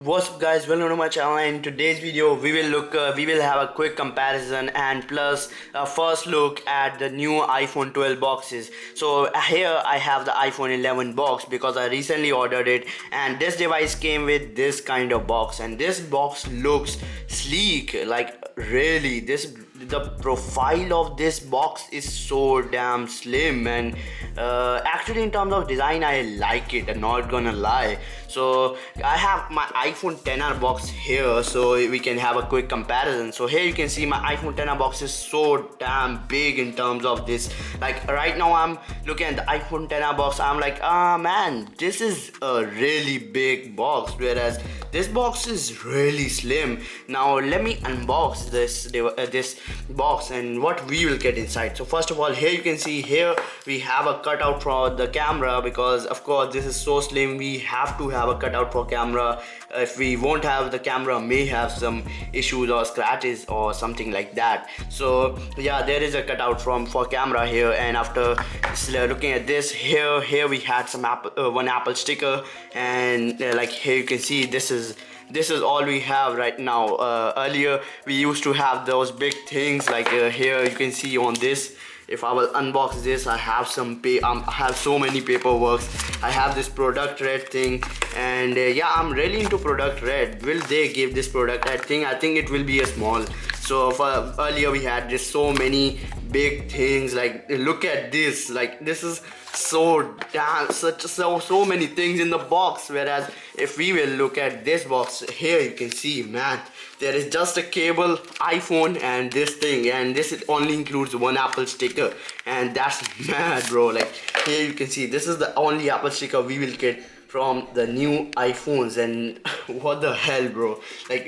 What's up guys, welcome to my channel. In today's video we will have a quick comparison and plus a first look at the new iPhone 12 boxes. So here I have the iPhone 11 box because I recently ordered it, and this device came with this kind of box, and this box looks sleek, like really the profile of this box is so damn slim, and actually in terms of design I like it, I'm not gonna lie. So I have my iPhone XR box here so we can have a quick comparison. So here you can see my iPhone XR box is so damn big in terms of this. Like right now I'm looking at the iPhone XR box, I'm like, ah man, this is a really big box, whereas this box is really slim. Now let me unbox this box and what we will get inside. So first of all, here you can see here we have a cutout for the camera, because of course this is so slim, we have to have a cutout for camera. If we won't have, the camera may have some issues or scratches or something like that. So yeah, there is a cutout for camera here. And after looking at this, here we had some one Apple sticker, and like here you can see this is all we have right now. Earlier we used to have those big things, like here you can see on this. If I will unbox this, I have I have so many paperworks. I have this product red thing, and yeah, I'm really into product red. Will they give this product? I think it will be a small. So for earlier we had just so many big things. Like look at this, like this is so many things in the box. Whereas if we will look at this box here, you can see, man, there is just a cable, iPhone, and this thing, and this only includes one Apple sticker, and that's mad, bro. Like here you can see this is the only Apple sticker we will get from the new iPhones. And what the hell, bro, like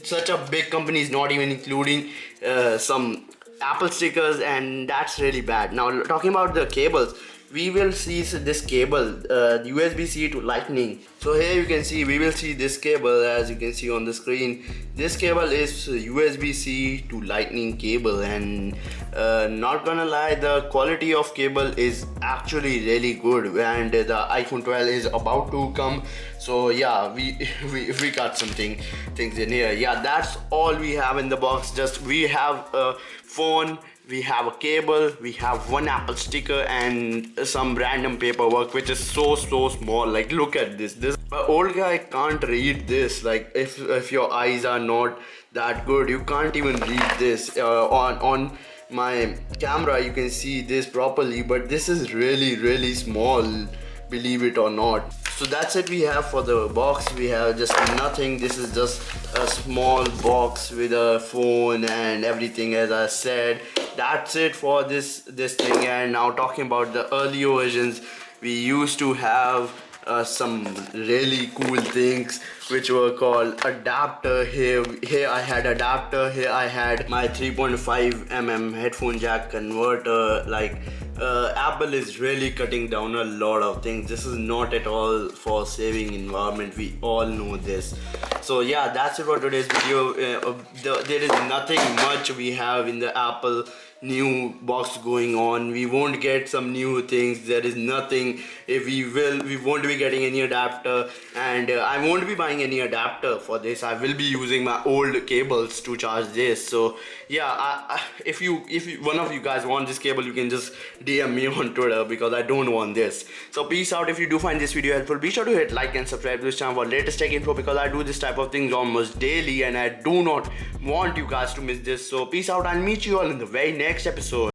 such a big company is not even including some Apple stickers, and that's really bad. Now talking about the cables, we will see this cable, USB-C to lightning. So here you can see, we will see this cable, as you can see on the screen. This cable is USB-C to lightning cable, and not gonna lie, the quality of cable is actually really good, and the iPhone 12 is about to come. So yeah, we got things in here. Yeah, that's all we have in the box. Just we have a phone, we have a cable, we have one Apple sticker, and some random paperwork which is so small. Like look at this old guy can't read this. Like if your eyes are not that good, you can't even read this. On my camera you can see this properly, but this is really small, believe it or not. So that's it we have for the box. We have just nothing. This is just a small box with a phone and everything, as I said. That's it for this thing. And now talking about the early versions, we used to have some really cool things which were called adapter. Here I had adapter. Here I had my 3.5mm headphone jack converter. Like Apple is really cutting down a lot of things. This is not at all for saving environment, we all know this. So yeah, that's it for today's video. There is nothing much we have in the Apple new box going on. We won't get some new things. There is nothing. If we won't be getting any adapter, and I won't be buying any adapter for this. I will be using my old cables to charge this. So yeah, if one of you guys want this cable, you can just DM me on Twitter, because I don't want this. So peace out. If you do find this video helpful, be sure to hit like and subscribe to this channel for latest tech info, because I do this type of things almost daily, and I do not want you guys to miss this. So peace out. I'll meet you all in the very next episode.